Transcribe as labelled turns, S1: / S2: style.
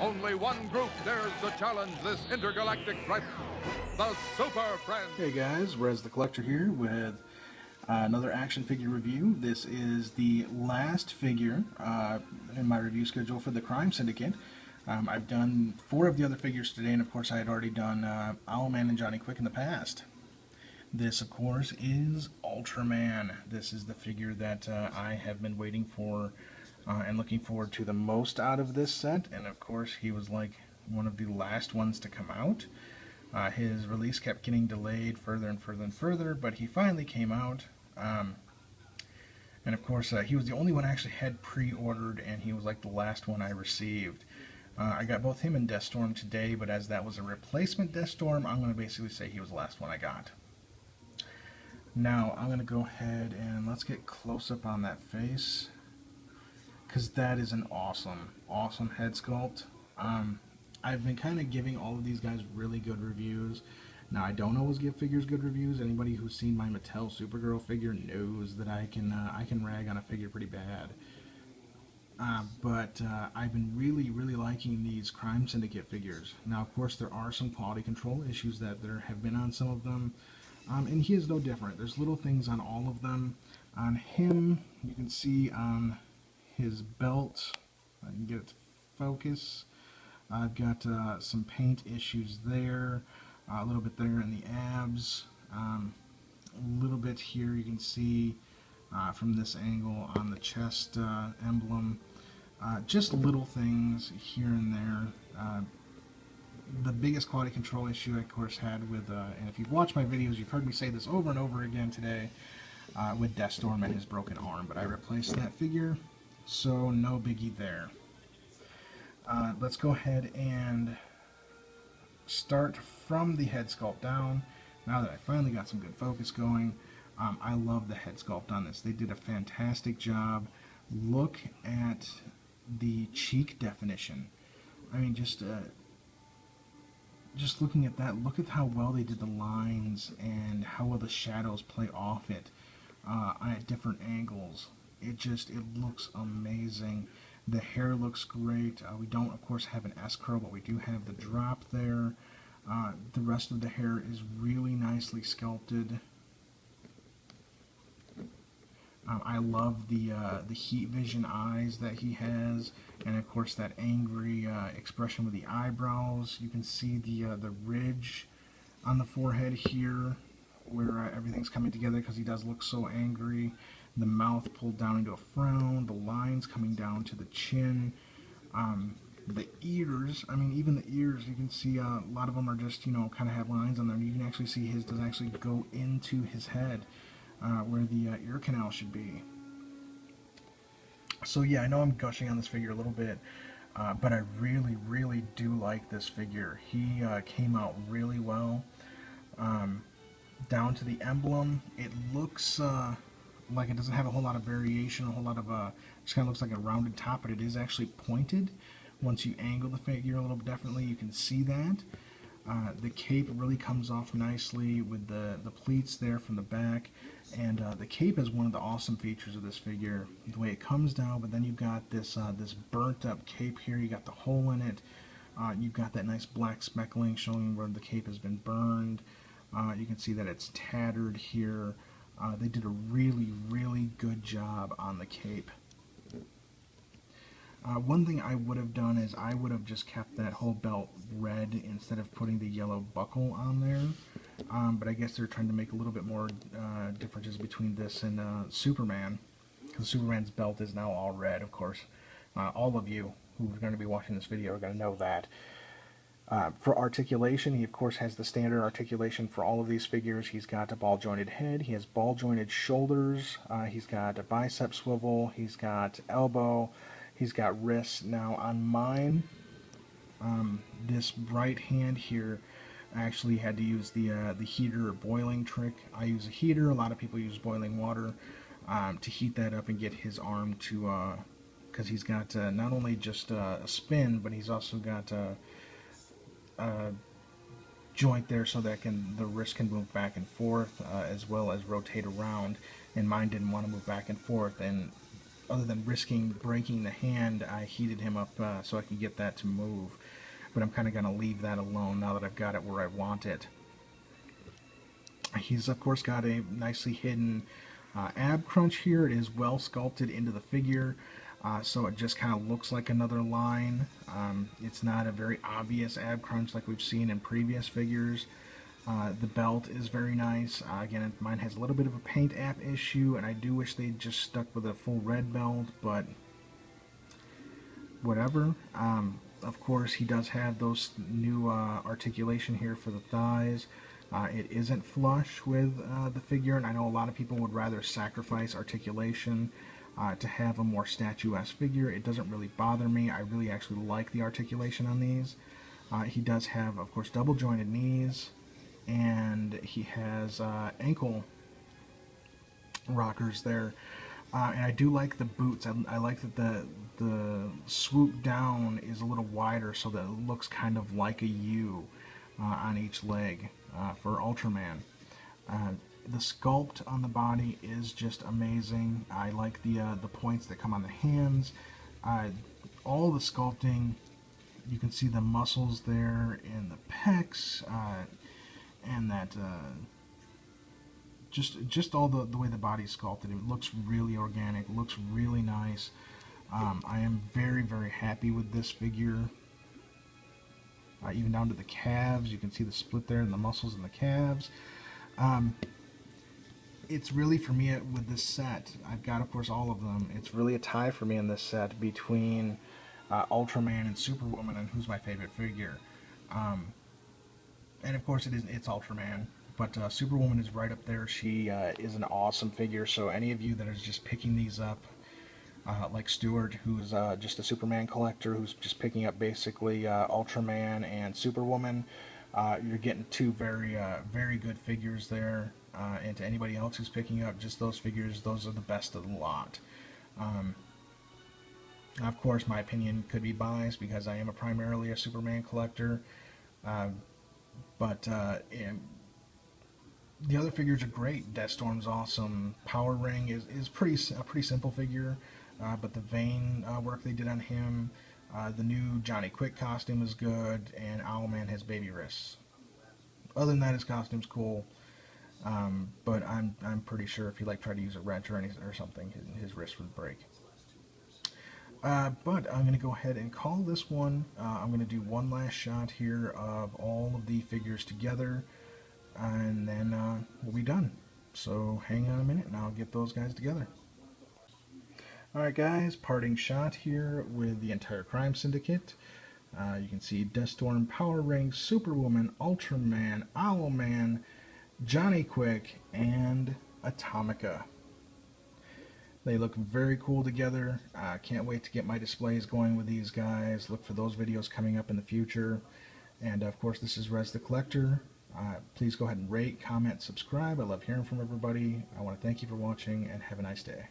S1: Only one group dares to challenge this intergalactic threat, the Super Friends.
S2: Hey guys, Rez the Collector here with another action figure review. This is the last figure in my review schedule for the Crime Syndicate. I've done 4 of the other figures today, and of course I had already done Owlman and Johnny Quick in the past. This, of course, is Ultraman. This is the figure that I have been waiting for and looking forward to the most out of this set, and of course he was like one of the last ones to come out. His release kept getting delayed further and further and further, but he finally came out. And of course, he was the only one I actually had pre-ordered, and he was like the last one I received. I got both him and Deathstorm today, but as that was a replacement Deathstorm, I'm going to basically say he was the last one I got. Now, I'm going to go ahead and let's get close up on that face, because that is an awesome, awesome head sculpt. I've been kind of giving all of these guys really good reviews. Now, I don't always give figures good reviews. Anybody who's seen my Mattel Supergirl figure knows that I can rag on a figure pretty bad. But I've been really liking these Crime Syndicate figures. Now, of course, there are some quality control issues that there have been on some of them. And he is no different. There's little things on all of them. On him, you can see on his belt, I can get it to focus. I've got some paint issues there, a little bit there in the abs, a little bit here you can see from this angle on the chest emblem. Just little things here and there. The biggest quality control issue I of course had with, and if you've watched my videos you've heard me say this over and over again today, with Deathstorm and his broken arm, but I replaced that figure, so no biggie there. Let's go ahead and start from the head sculpt down. Now that I finally got some good focus going, I love the head sculpt on this. They did a fantastic job. Look at the cheek definition. I mean, just looking at that, look at how well they did the lines and how well the shadows play off it at different angles. It looks amazing. The hair looks great. We don't, of course, have an S-curl, but we do have the drop there. The rest of the hair is really nicely sculpted. I love the heat vision eyes that he has, and of course that angry expression with the eyebrows. You can see the ridge on the forehead here, where everything's coming together because he does look so angry. The mouth pulled down into a frown, the lines coming down to the chin, the ears. I mean, even the ears, you can see a lot of them are just, you know, kind of have lines on there. And you can actually see his does actually go into his head, where the ear canal should be. So yeah, I know I'm gushing on this figure a little bit, but I really do like this figure. He came out really well. Down to the emblem, it looks like it doesn't have a whole lot of variation, a whole lot of just kind of looks like a rounded top, but it is actually pointed. Once you angle the figure a little bit differently, you can see that. The cape really comes off nicely with the pleats there from the back, and the cape is one of the awesome features of this figure, the way it comes down, but then you've got this this burnt up cape here. You got the hole in it. You've got that nice black speckling showing where the cape has been burned. You can see that it's tattered here. They did a really good job on the cape. One thing I would have done is I would have just kept that whole belt red instead of putting the yellow buckle on there. But I guess they're trying to make a little bit more differences between this and Superman, because Superman's belt is now all red, of course. All of you who are going to be watching this video are going to know that. For articulation, he of course has the standard articulation for all of these figures. He's got a ball-jointed head, he has ball-jointed shoulders, he's got a bicep swivel, he's got elbow, he's got wrists. Now on mine, this right hand here, I actually had to use the heater or boiling trick. I use a heater, a lot of people use boiling water to heat that up and get his arm to, because he's got not only just a spin, but he's also got joint there so that the wrist can move back and forth, as well as rotate around, and mine didn't want to move back and forth, and other than risking breaking the hand, I heated him up so I could get that to move. But I'm kind of going to leave that alone now that I've got it where I want it. He's of course got a nicely hidden ab crunch here. It is well sculpted into the figure, so it just kind of looks like another line. It's not a very obvious ab crunch like we've seen in previous figures. The belt is very nice. Again, mine has a little bit of a paint app issue, and I do wish they'd just stuck with a full red belt, but whatever. Of course, he does have those new articulation here for the thighs. It isn't flush with the figure, and I know a lot of people would rather sacrifice articulation to have a more statuesque figure. It doesn't really bother me. I really actually like the articulation on these. He does have, of course, double jointed knees, and he has ankle rockers there. And I do like the boots. I like that the swoop down is a little wider so that it looks kind of like a U on each leg for Ultraman. The sculpt on the body is just amazing. I like the points that come on the hands. All the sculpting, you can see the muscles there in the pecs, and that just all the way the body's sculpted. It looks really organic, looks really nice. I am very, very happy with this figure. Even down to the calves, you can see the split there in the muscles in the calves. It's really, for me, with this set, I've got, of course, all of them. It's really a tie for me in this set between Ultraman and Superwoman and who's my favorite figure. And of course it's Ultraman, but Superwoman is right up there. She is an awesome figure, so any of you that are just picking these up, like Stuart, who's just a Superman collector, who's just picking up basically Ultraman and Superwoman, you're getting two very good figures there. And to anybody else who's picking up just those figures, those are the best of the lot. Of course, my opinion could be biased because I am primarily a Superman collector. But the other figures are great. Deathstorm's awesome. Power Ring is a pretty simple figure, but the vein work they did on him, the new Johnny Quick costume is good, and Owlman has baby wrists. Other than that, his costume's cool, but I'm pretty sure if he tried to use a wrench or something, his wrist would break. But I'm going to go ahead and call this one. I'm going to do one last shot here of all of the figures together, and then we'll be done. So hang on a minute and I'll get those guys together. Alright guys, parting shot here with the entire Crime Syndicate. You can see Deathstorm, Power Ring, Superwoman, Ultraman, Owlman, Johnny Quick, and Atomica. They look very cool together. Can't wait to get my displays going with these guys. Look for those videos coming up in the future. And of course, this is Rez the Collector. Please go ahead and rate, comment, subscribe. I love hearing from everybody. I want to thank you for watching and have a nice day.